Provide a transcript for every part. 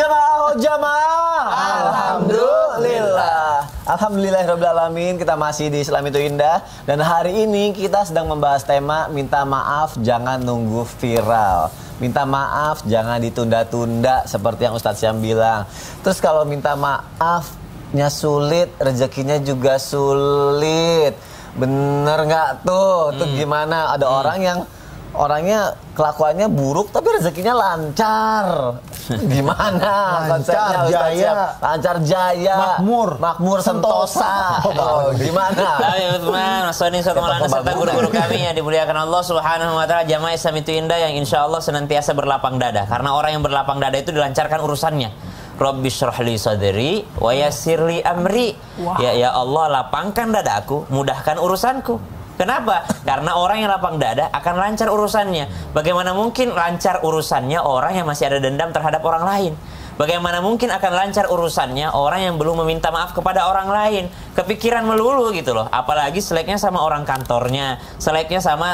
Jamaah, jamaah. Alhamdulillah. Alhamdulillahirrabbilalamin. Kita masih di Islam itu Indah. Dan hari ini kita sedang membahas tema minta maaf jangan nunggu viral. Minta maaf jangan ditunda-tunda seperti yang Ustadz Syam bilang. Terus kalau minta maafnya sulit, rezekinya juga sulit. Bener nggak tuh? Tuh gimana? Ada orang yang orangnya kelakuannya buruk tapi rezekinya lancar. Gimana konsepnya jaya, lancar jaya, makmur sentosa. Oh, gimana? Ayo teman, Mas Soni, Ustaz Maulana serta guru-guru kami yang dimuliakan Allah Subhanahu wa taala, jamaah Islam itu Indah yang insya Allah senantiasa berlapang dada. Karena orang yang berlapang dada itu dilancarkan urusannya. Rabbi syrah li sadri wa yassir li amri. Ya Allah, lapangkan dadaku, mudahkan urusanku. Kenapa? Karena orang yang lapang dada akan lancar urusannya. Bagaimana mungkin lancar urusannya orang yang masih ada dendam terhadap orang lain? Bagaimana mungkin akan lancar urusannya orang yang belum meminta maaf kepada orang lain? Kepikiran melulu gitu loh. Apalagi seleknya sama orang kantornya, seleknya sama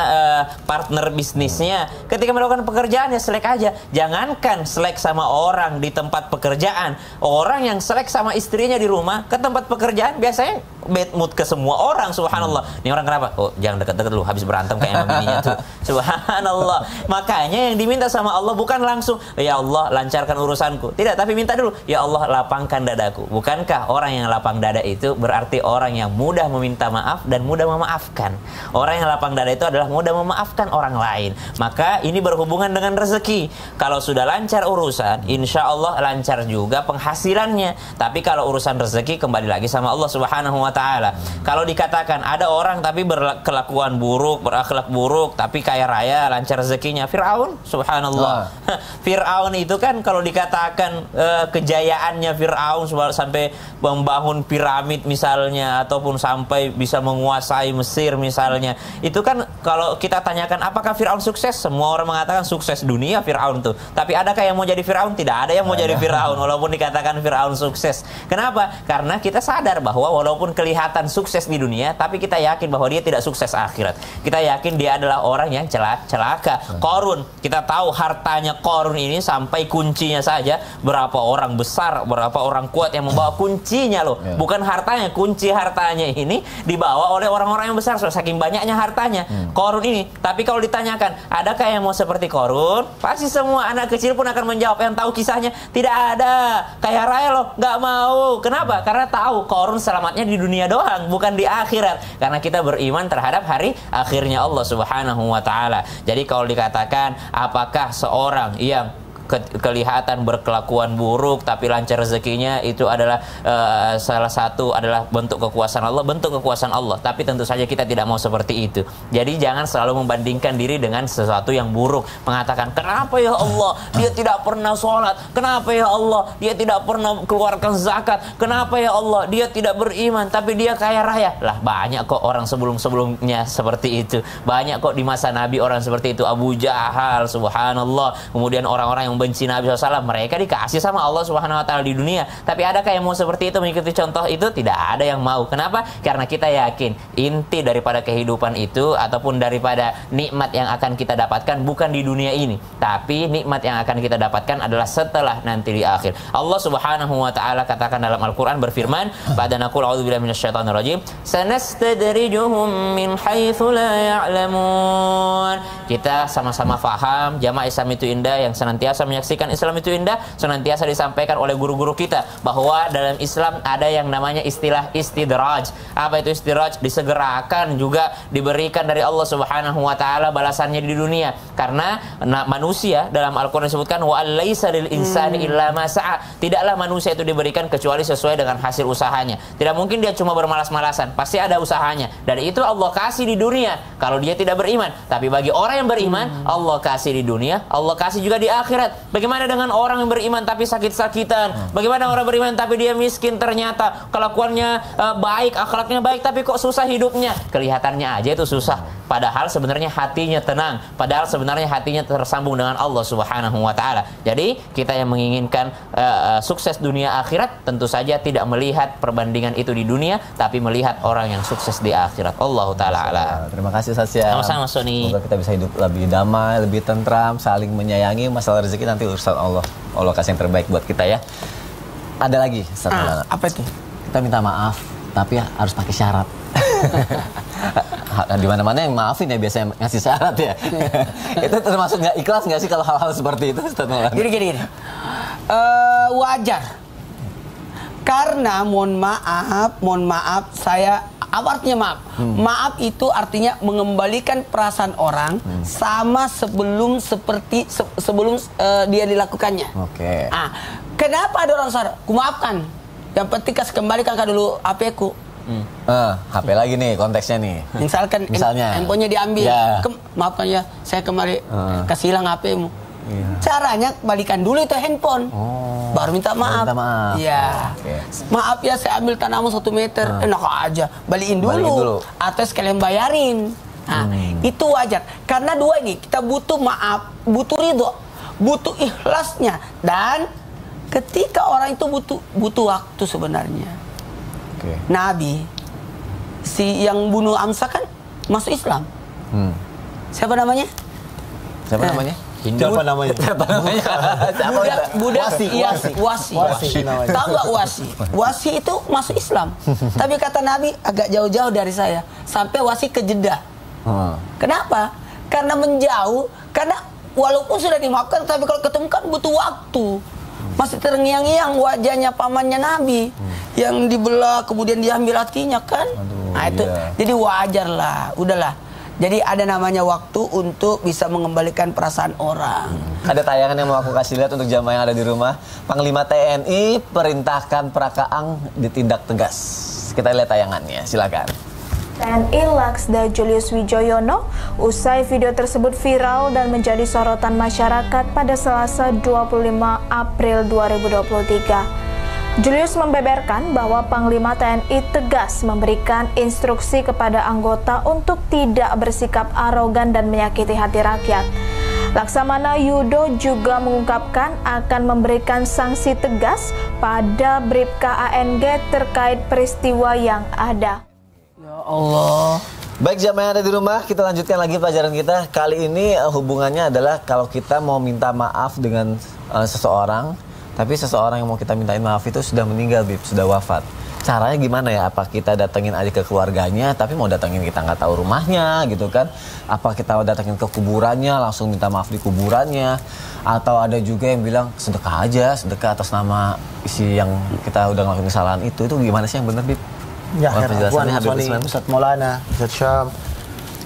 partner bisnisnya. Ketika melakukan pekerjaan ya selek aja. Jangankan selek sama orang di tempat pekerjaan, orang yang selek sama istrinya di rumah ke tempat pekerjaan biasanya bad mood ke semua orang. Subhanallah. Ini orang kenapa? Oh, jangan deket-deket lu, habis berantem kayak bininya tuh. Subhanallah. Makanya yang diminta sama Allah bukan langsung, ya Allah lancarkan urusanku. Tidak, tapi minta dulu, ya Allah lapangkan dadaku. Bukankah orang yang lapang dada itu berarti orang yang mudah meminta maaf dan mudah memaafkan? Orang yang lapang dada itu adalah mudah memaafkan orang lain. Maka ini berhubungan dengan rezeki. Kalau sudah lancar urusan, insya Allah lancar juga penghasilannya. Tapi kalau urusan rezeki kembali lagi sama Allah Subhanahu wa taala. Kalau dikatakan ada orang tapi berkelakuan buruk, berakhlak buruk, tapi kaya raya, lancar rezekinya, Fir'aun, subhanallah. Fir'aun itu kan kalau dikatakan kejayaannya Fir'aun sampai membangun piramid misalnya, ataupun sampai bisa menguasai Mesir misalnya, itu kan kalau kita tanyakan apakah Fir'aun sukses, semua orang mengatakan sukses dunia Fir'aun tuh. Tapi adakah yang mau jadi Fir'aun? Tidak ada yang mau jadi Fir'aun walaupun dikatakan Fir'aun sukses. Kenapa? Karena kita sadar bahwa walaupun kelihatan sukses di dunia, tapi kita yakin bahwa dia tidak sukses akhirat. Kita yakin dia adalah orang yang celaka. Qarun, kita tahu hartanya Qarun ini sampai kuncinya saja berapa orang besar, berapa orang kuat yang membawa kuncinya loh. Bukan hartanya, kunci hartanya ini dibawa oleh orang-orang yang besar, saking banyaknya hartanya Qarun ini. Tapi kalau ditanyakan, adakah yang mau seperti Qarun? Pasti semua anak kecil pun akan menjawab yang tahu kisahnya, tidak ada. Kaya raya loh, nggak mau. Kenapa? Karena tahu Qarun selamatnya di dunia doang, bukan di akhirat. Karena kita beriman terhadap hari akhirnya Allah Subhanahu wa taala. Jadi kalau dikatakan apakah seorang yang kelihatan berkelakuan buruk tapi lancar rezekinya itu adalah salah satu adalah bentuk kekuasaan Allah, bentuk kekuasaan Allah. Tapi tentu saja kita tidak mau seperti itu. Jadi jangan selalu membandingkan diri dengan sesuatu yang buruk, mengatakan kenapa ya Allah dia tidak pernah sholat, kenapa ya Allah dia tidak pernah keluarkan zakat, kenapa ya Allah dia tidak beriman tapi dia kaya raya. Lah banyak kok orang sebelum-sebelumnya seperti itu, banyak kok di masa Nabi orang seperti itu. Abu Jahal, subhanallah, kemudian orang-orang yang benci Nabi SAW, mereka dikasih sama Allah Subhanahu wa taala di dunia. Tapi adakah yang mau seperti itu, mengikuti contoh itu? Tidak ada yang mau. Kenapa? Karena kita yakin inti daripada kehidupan itu ataupun daripada nikmat yang akan kita dapatkan bukan di dunia ini, tapi nikmat yang akan kita dapatkan adalah setelah nanti di akhir. Allah Subhanahu wa taala katakan dalam Al-Qur'an, berfirman, "Ba'da naqul a'udzubillahi minasyaitonir rajim, sanastadrijuhum min haitsu la ya'lamun." Kita sama-sama faham, jamaah Islam itu Indah yang senantiasa menyaksikan Islam itu Indah, senantiasa disampaikan oleh guru-guru kita bahwa dalam Islam ada yang namanya istilah istidraj. Apa itu istidraj? Disegerakan juga diberikan dari Allah Subhanahu wa taala balasannya di dunia. Karena manusia dalam Al-Qur'an disebutkan wa allaisa lil insani illa ma sa'a. Tidaklah manusia itu diberikan kecuali sesuai dengan hasil usahanya. Tidak mungkin dia cuma bermalas-malasan, pasti ada usahanya. Dan itu Allah kasih di dunia kalau dia tidak beriman. Tapi bagi orang yang beriman, Allah kasih di dunia, Allah kasih juga di akhirat. Bagaimana dengan orang yang beriman tapi sakit-sakitan? Bagaimana orang beriman tapi dia miskin, ternyata kelakuannya baik, akhlaknya baik, tapi kok susah hidupnya? Kelihatannya aja itu susah. padahal sebenarnya hatinya tenang, padahal sebenarnya hatinya tersambung dengan Allah Subhanahu wa taala. Jadi kita yang menginginkan sukses dunia akhirat tentu saja tidak melihat perbandingan itu di dunia, tapi melihat orang yang sukses di akhirat. Allahu taala ala. Terima kasih Sasya. Sama-sama Sony. Semoga kita bisa hidup lebih damai, lebih tentram, saling menyayangi. Masalah rezeki nanti urusan Allah. Allah kasih yang terbaik buat kita ya. Ada lagi satu. Apa itu? Kita minta maaf, tapi harus pakai syarat. Di mana-mana yang maafin ya biasanya ngasih syarat ya. Itu termasuk nggak ikhlas nggak sih kalau hal-hal seperti itu, Ustaz Maulana? Gini. Wajar. Karena mohon maaf saya apa artinya maaf? Maaf itu artinya mengembalikan perasaan orang sama sebelum dia dilakukannya. Oke. Kenapa ada orang sadar? Kumaafkan. Yang penting kasih kembalikan dulu HP-ku. HP lagi nih konteksnya nih. Misalnya handphonenya diambil. Ya. Maafkan ya, saya kembali kasih hilang HP-mu. Iya. Caranya balikan dulu itu handphone. Baru minta maaf. Iya. Okay. Maaf ya saya ambil tanamu 1 meter. Enak aja. Balikin dulu. Atau sekalian bayarin. Itu wajar. Karena dua ini kita butuh maaf, butuh ridho, butuh ikhlasnya, dan ketika orang itu butuh waktu sebenarnya. Okay. Nabi si yang bunuh Amsa kan masuk Islam. Siapa namanya? Siapa namanya? Siapa namanya? Budak Wasi. Tahu nggak Wasi? Wasi itu masuk Islam. Tapi kata Nabi agak jauh-jauh dari saya. Sampai Wasi ke Jeddah. Kenapa? Karena menjauh. Karena walaupun sudah dimaafkan, tapi kalau ketemu kan butuh waktu. Masih terngiang-ngiang wajahnya pamannya Nabi yang dibelah kemudian diambil hatinya kan. Itu jadi wajar lah, udahlah. Jadi ada namanya waktu untuk bisa mengembalikan perasaan orang. Ada tayangan yang mau aku kasih lihat untuk jamaah yang ada di rumah. Panglima TNI perintahkan Prakaang ditindak tegas. Kita lihat tayangannya, silakan. TNI Laksda Julius Wijoyono usai video tersebut viral dan menjadi sorotan masyarakat pada Selasa 25 April 2023. Julius membeberkan bahwa Panglima TNI tegas memberikan instruksi kepada anggota untuk tidak bersikap arogan dan menyakiti hati rakyat. Laksamana Yudo juga mengungkapkan akan memberikan sanksi tegas pada Bribka ANG terkait peristiwa yang ada. Allah. Baik jamaah yang ada di rumah, kita lanjutkan lagi pelajaran kita. Kali ini hubungannya adalah kalau kita mau minta maaf dengan seseorang, tapi seseorang yang mau kita mintain maaf itu sudah meninggal, sudah wafat. Caranya gimana ya? Apa kita datengin aja ke keluarganya, tapi mau datengin kita nggak tahu rumahnya gitu kan? Apa kita datengin ke kuburannya, langsung minta maaf di kuburannya? Atau ada juga yang bilang sedekah aja, sedekah atas nama isi yang kita udah ngelakuin kesalahan itu gimana sih yang benar, Bib? Ya, Ustaz Maulana, Ustaz Syam.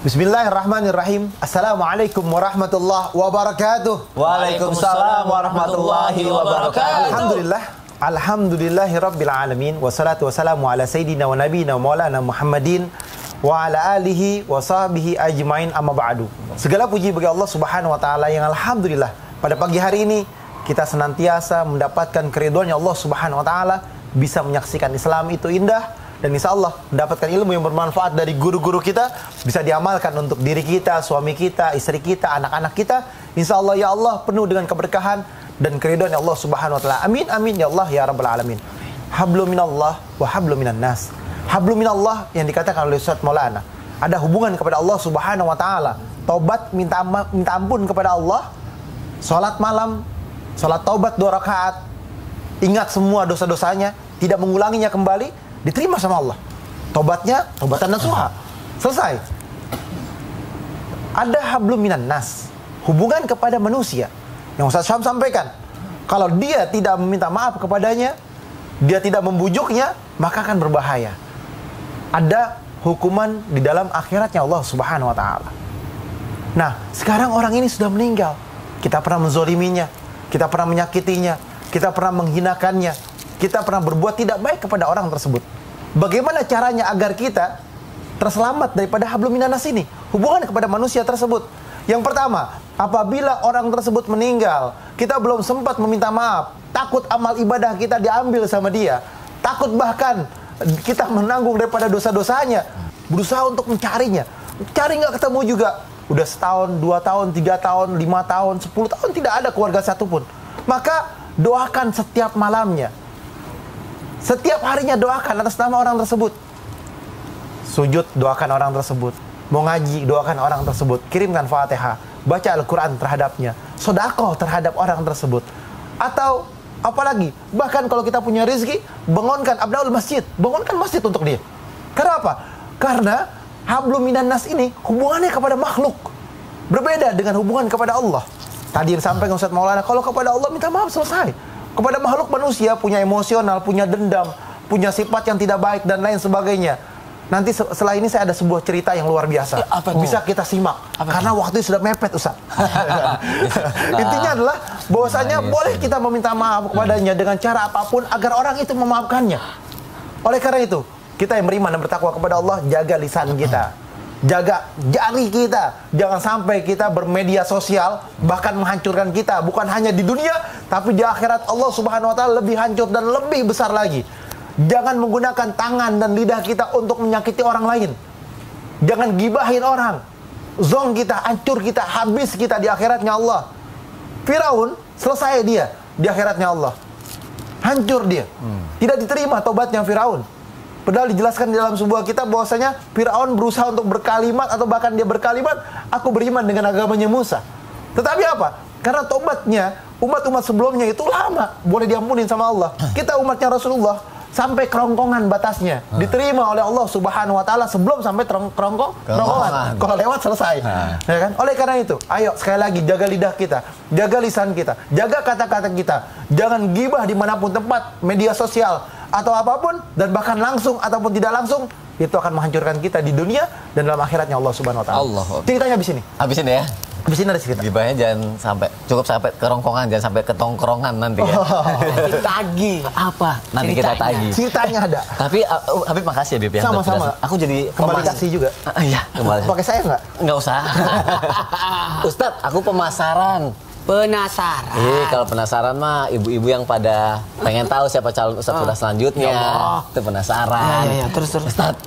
Bismillahirrahmanirrahim. Assalamualaikum warahmatullahi wabarakatuh. Waalaikumsalam warahmatullahi wabarakatuh. Alhamdulillahi rabbil alamin. Wassalatu wassalamu ala sayyidina wa nabiyina wa maulana Muhammadin wa ala alihi wa sahbihi ajmain, amma ba'du. Segala puji bagi Allah Subhanahu wa taala yang alhamdulillah pada pagi hari ini kita senantiasa mendapatkan keridhaannya Allah Subhanahu wa taala, bisa menyaksikan Islam itu indah. Dan insya Allah mendapatkan ilmu yang bermanfaat dari guru-guru kita, bisa diamalkan untuk diri kita, suami kita, istri kita, anak-anak kita. Insya Allah ya Allah penuh dengan keberkahan dan keridhaan Allah Subhanahu wa taala. Amin amin ya Allah ya rabbal alamin. Hablum minallah wa hablum minan nas. Hablum minallah yang dikatakan oleh Ustaz Maulana, ada hubungan kepada Allah Subhanahu wa taala. Taubat, minta ampun kepada Allah. Salat malam, salat taubat 2 rakaat. Ingat semua dosa-dosanya, tidak mengulanginya kembali, diterima sama Allah. Tobatnya, tobatan nasuha. Selesai. Ada hablum minan nas, hubungan kepada manusia. Yang Ustaz Syam sampaikan, kalau dia tidak meminta maaf kepadanya, dia tidak membujuknya, maka akan berbahaya. Ada hukuman di dalam akhiratnya Allah Subhanahu wa taala. Nah, sekarang orang ini sudah meninggal. Kita pernah menzoliminya, kita pernah menyakitinya, kita pernah menghinakannya, kita pernah berbuat tidak baik kepada orang tersebut. Bagaimana caranya agar kita terselamat daripada hablum minan nas ini? Hubungan kepada manusia tersebut. Yang pertama, apabila orang tersebut meninggal, kita belum sempat meminta maaf, takut amal ibadah kita diambil sama dia, takut bahkan kita menanggung daripada dosa-dosanya, berusaha untuk mencarinya, Cari nggak ketemu juga. Udah setahun, 2 tahun, 3 tahun, 5 tahun, 10 tahun tidak ada keluarga satupun. Maka doakan setiap malamnya. Setiap harinya doakan atas nama orang tersebut. Sujud, doakan orang tersebut. Mau ngaji, doakan orang tersebut. Kirimkan Fatihah, baca Al-Quran terhadapnya. Sedekah terhadap orang tersebut. Atau apalagi, bahkan kalau kita punya rezeki, bangunkan abnaul masjid, bangunkan masjid untuk dia. Karena apa? Karena hablum minan nas ini hubungannya kepada makhluk, berbeda dengan hubungan kepada Allah. Tadi yang sampaikan Ustaz Maulana, kalau kepada Allah minta maaf, selesai. Kepada makhluk manusia punya emosional, punya dendam, punya sifat yang tidak baik dan lain sebagainya. Nanti setelah ini saya ada sebuah cerita yang luar biasa. Bisa kita simak. Karena waktu sudah mepet, Ustaz. Intinya adalah bahwasanya boleh kita meminta maaf kepadanya dengan cara apapun agar orang itu memaafkannya. Oleh karena itu, kita yang beriman dan bertakwa kepada Allah, jaga lisan kita. Jaga jari kita. Jangan sampai kita bermedia sosial bahkan menghancurkan kita. Bukan hanya di dunia, tapi di akhirat Allah Subhanahu wa taala lebih hancur dan lebih besar lagi. Jangan menggunakan tangan dan lidah kita untuk menyakiti orang lain. Jangan gibahin orang. Zong kita, hancur kita, habis kita di akhiratnya Allah. Firaun, selesai dia di akhiratnya Allah. Hancur dia. Tidak diterima tobatnya Firaun. Padahal dijelaskan di dalam sebuah kitab bahwasanya Firaun berusaha untuk berkalimat atau bahkan dia berkalimat, aku beriman dengan agamanya Musa. Tetapi apa? Karena tobatnya umat-umat sebelumnya itu lama, boleh diampunin sama Allah. Kita umatnya Rasulullah sampai kerongkongan batasnya diterima oleh Allah Subhanahu wa taala sebelum sampai kerongkongan. Kalau lewat selesai. Ya kan? Oleh karena itu, ayo sekali lagi jaga lidah kita, jaga lisan kita, jaga kata-kata kita. Jangan gibah dimanapun tempat, media sosial atau apapun, dan bahkan langsung ataupun tidak langsung itu akan menghancurkan kita di dunia dan dalam akhiratnya Allah Subhanahu wa taala. Ceritanya habis ini. Habis ini ya. Habis ini ada cerita. Gibahnya jangan sampai, cukup sampai kerongkongan, jangan sampai ketongkrongan nanti ya. Tagih. Apa? Nanti kita tagih. Ceritanya ada. Tapi Habib makasih ya Bib ya. Sama-sama. Aku jadi Kembali kasih juga. Iya, kembali. Pakai saya nggak? Nggak usah. Ustadz, aku pemasaran. Penasaran. Kalau penasaran mah ibu-ibu yang pada pengen tahu siapa calon Ustadz selanjutnya. Itu penasaran. Ya, terus. Ustadz,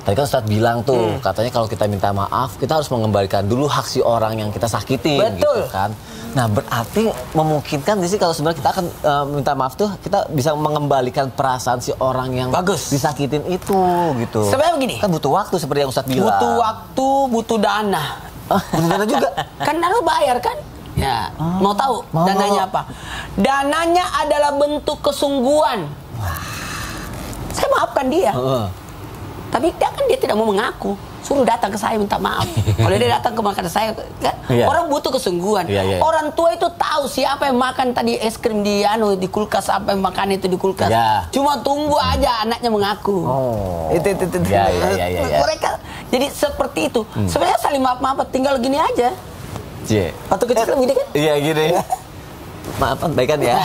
tadi kan Ustadz bilang tuh, katanya kalau kita minta maaf, kita harus mengembalikan dulu hak si orang yang kita sakiti. Betul. Gitu kan. Nah, berarti memungkinkan sih kalau sebenarnya kita akan minta maaf tuh, kita bisa mengembalikan perasaan si orang yang disakitin itu gitu. Sebenarnya begini. Kan butuh waktu seperti yang Ustadz bilang. Butuh waktu, butuh dana. Butuh dana juga. Kan dana bayar kan? Ya, mau tahu dananya apa? Dananya adalah bentuk kesungguhan. Saya maafkan dia. Tapi dia tidak mau mengaku. Suruh datang ke saya minta maaf. Kalau dia datang ke makan saya, kan? Orang butuh kesungguhan. Orang tua itu tahu siapa yang makan tadi es krim di kulkas, apa yang makan itu di kulkas. Cuma tunggu aja anaknya mengaku. Itu. Mereka jadi seperti itu. Sebenarnya saling maaf-maaf, tinggal gini aja. Waktu kecil gini kan? Iya gini. Maafan, baikkan ya.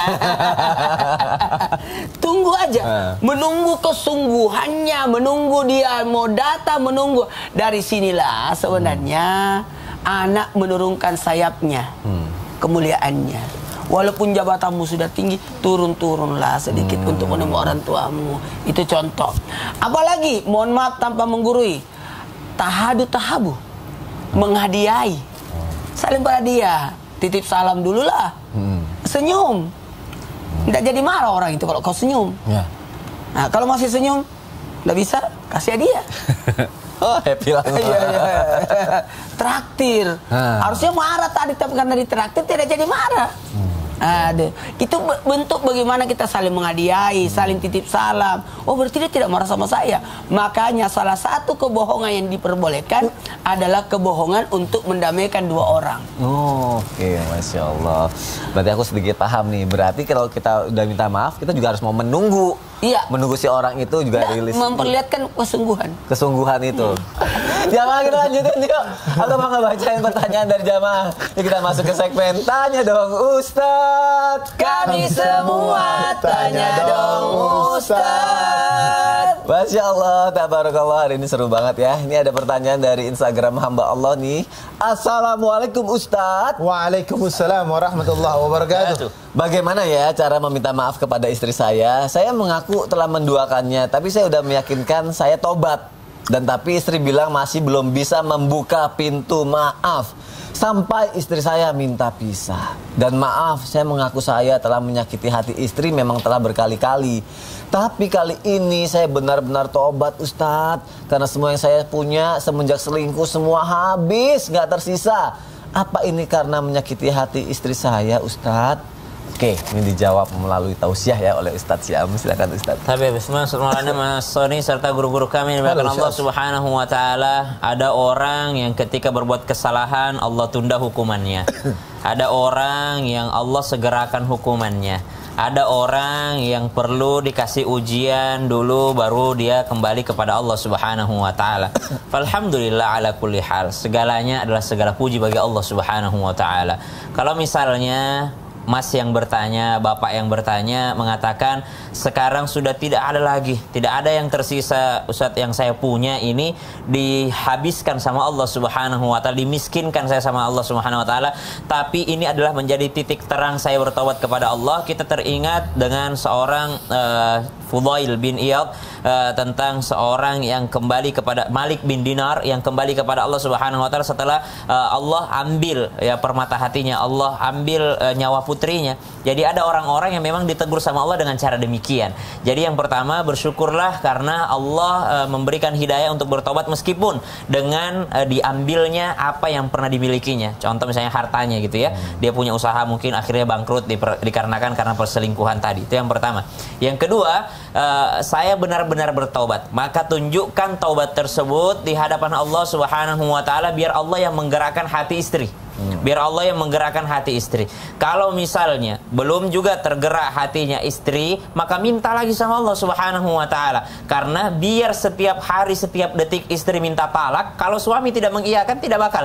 Tunggu aja, menunggu kesungguhannya, menunggu dia mau datang, menunggu. Dari sinilah sebenarnya anak menurunkan sayapnya, kemuliaannya. Walaupun jabatanmu sudah tinggi, turun-turunlah sedikit untuk menunggu orang tuamu. Itu contoh. Apalagi, mohon maaf tanpa menggurui, tahabu, menghadiahi. Saling berhadiah, titip salam dulu lah, senyum, tidak jadi marah orang itu kalau kau senyum. Nah, kalau masih senyum, tidak bisa, kasih hadiah. Happy lah. Traktir, harusnya marah tadi, tapi karena ditraktir tidak jadi marah. Aduh, itu bentuk bagaimana kita saling menghadiahi, saling titip salam. Oh, berarti dia tidak marah sama saya. Makanya salah satu kebohongan yang diperbolehkan adalah kebohongan untuk mendamaikan dua orang. Oke, Masya Allah. Berarti aku sedikit paham nih. Berarti kalau kita udah minta maaf, kita juga harus mau menunggu. Iya. Menunggu si orang itu juga rilis. Memperlihatkan kesungguhan. Kesungguhan itu. Jamaah, kita lanjutin yuk. Aku mau ngebacain pertanyaan dari jamaah. Yuk kita masuk ke segmen Tanya Dong Ustadz. Kami semua tanya dong Ustadz. Masya Allah, tabarakallah, hari ini seru banget ya. Ini ada pertanyaan dari Instagram hamba Allah nih. Assalamualaikum Ustadz. Waalaikumsalam warahmatullahi wabarakatuh. Bagaimana ya cara meminta maaf kepada istri saya? Saya mengaku telah menduakannya, tapi saya udah meyakinkan saya tobat. Dan tapi istri bilang masih belum bisa membuka pintu maaf. Sampai istri saya minta pisah. Dan maaf, saya mengaku saya telah menyakiti hati istri memang telah berkali-kali. Tapi kali ini saya benar-benar tobat Ustadz. Karena semua yang saya punya semenjak selingkuh semua habis, gak tersisa. Apa ini karena menyakiti hati istri saya Ustadz? Oke, ini dijawab melalui tausiah ya oleh Ustadz Syam. Silakan Ustadz. Tapi Maulana Mas Soni serta guru-guru kami dimuliakan Allah Subhanahu wa taala, ada orang yang ketika berbuat kesalahan Allah tunda hukumannya. Ada orang yang Allah segerakan hukumannya. Ada orang yang perlu dikasih ujian dulu baru dia kembali kepada Allah Subhanahu wa taala. Alhamdulillah ala kulli hal. Segalanya adalah segala puji bagi Allah Subhanahu wa taala. Kalau misalnya Mas yang bertanya, Bapak yang bertanya mengatakan sekarang sudah tidak ada lagi, tidak ada yang tersisa Ustadz, yang saya punya ini dihabiskan sama Allah Subhanahu wa taala, dimiskinkan saya sama Allah Subhanahu wa taala, tapi ini adalah menjadi titik terang saya bertobat kepada Allah. Kita teringat dengan seorang Fudail bin Iyad tentang seorang yang kembali kepada Malik bin Dinar yang kembali kepada Allah Subhanahu wa taala setelah Allah ambil ya permata hatinya, Allah ambil nyawa putrinya. Jadi ada orang-orang yang memang ditegur sama Allah dengan cara demikian. Jadi yang pertama, bersyukurlah karena Allah memberikan hidayah untuk bertobat meskipun dengan diambilnya apa yang pernah dimilikinya. Contoh misalnya hartanya gitu ya. Dia punya usaha mungkin akhirnya bangkrut dikarenakan karena perselingkuhan tadi. Itu yang pertama. Yang kedua, saya benar-benar bertobat. Maka tunjukkan taubat tersebut di hadapan Allah Subhanahu wa taala biar Allah yang menggerakkan hati istri. Biar Allah yang menggerakkan hati istri. Kalau misalnya belum juga tergerak hatinya istri, maka minta lagi sama Allah Subhanahu wa taala. Karena biar setiap hari, setiap detik istri minta talak, kalau suami tidak mengiyakan tidak bakal.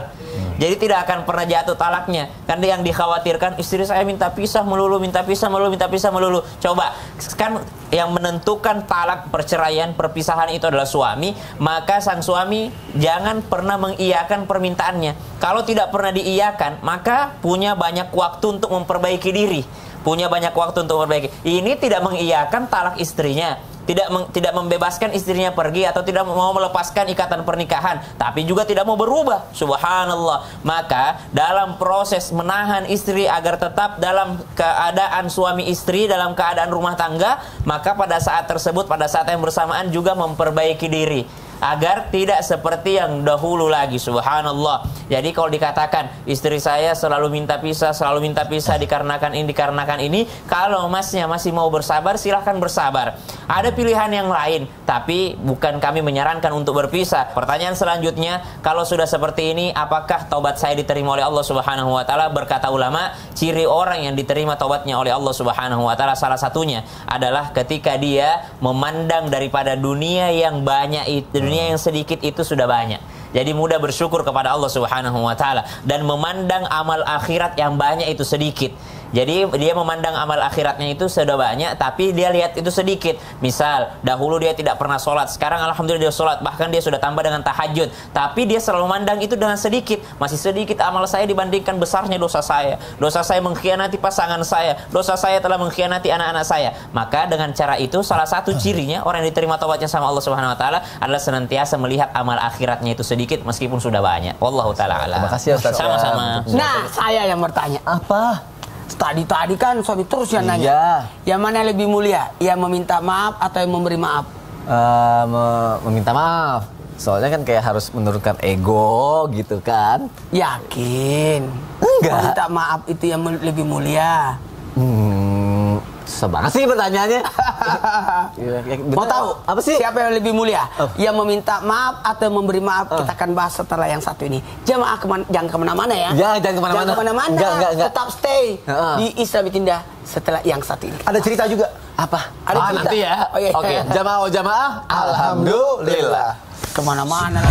Jadi tidak akan pernah jatuh talaknya. Kan yang dikhawatirkan istri saya minta pisah melulu, minta pisah melulu, minta pisah melulu. Coba, kan yang menentukan talak, perceraian, perpisahan itu adalah suami. Maka sang suami jangan pernah mengiyakan permintaannya. Kalau tidak pernah diiyakan, maka punya banyak waktu untuk memperbaiki diri. Punya banyak waktu untuk memperbaiki. Ini tidak mengiyakan talak istrinya. Tidak membebaskan istrinya pergi atau tidak mau melepaskan ikatan pernikahan, tapi juga tidak mau berubah. Subhanallah. Maka dalam proses menahan istri agar tetap dalam keadaan suami istri, dalam keadaan rumah tangga, maka pada saat tersebut, pada saat yang bersamaan juga memperbaiki diri agar tidak seperti yang dahulu lagi. Subhanallah. Jadi kalau dikatakan istri saya selalu minta pisah dikarenakan ini, kalau masnya masih mau bersabar, silahkan bersabar. Ada pilihan yang lain, tapi bukan kami menyarankan untuk berpisah. Pertanyaan selanjutnya, kalau sudah seperti ini, apakah taubat saya diterima oleh Allah Subhanahu wa taala? Berkata ulama, ciri orang yang diterima taubatnya oleh Allah Subhanahu wa taala salah satunya adalah ketika dia memandang daripada dunia yang banyak itu, dunia yang sedikit itu sudah banyak. Jadi mudah bersyukur kepada Allah Subhanahu wa taala dan memandang amal akhirat yang banyak itu sedikit. Jadi dia memandang amal akhiratnya itu sudah banyak, tapi dia lihat itu sedikit. Misal, dahulu dia tidak pernah sholat, sekarang alhamdulillah dia sholat, bahkan dia sudah tambah dengan tahajud. Tapi dia selalu memandang itu dengan sedikit. Masih sedikit amal saya dibandingkan besarnya dosa saya. Dosa saya mengkhianati pasangan saya. Dosa saya telah mengkhianati anak-anak saya. Maka dengan cara itu, salah satu cirinya orang yang diterima taubatnya sama Allah Subhanahu wa taala adalah senantiasa melihat amal akhiratnya itu sedikit meskipun sudah banyak. Wallahu taala alam. Terima kasih Ustaz. Sama-sama. Nah, saya yang bertanya. Apa? Tadi kan suami terus yang nanya. Iya. Yang mana lebih mulia? Yang meminta maaf atau yang memberi maaf? Meminta maaf. Soalnya kan kayak harus menurunkan ego gitu kan. Yakin? Enggak. Meminta maaf itu yang lebih mulia. Susah banget sih pertanyaannya. Mau tahu apa sih? Siapa yang lebih mulia? Yang meminta maaf atau memberi maaf? Kita akan bahas setelah yang satu ini. Jamaah jangan kemana-mana ya. Ya, jangan kemana-mana. Jangan kemana-mana. Enggak. Tetap stay di Islam Indah setelah yang satu ini. Ada cerita juga. Apa? Ada cerita. Nanti ya. Oh, iya. Oke. Jamaah. Alhamdulillah. Kemana-mana.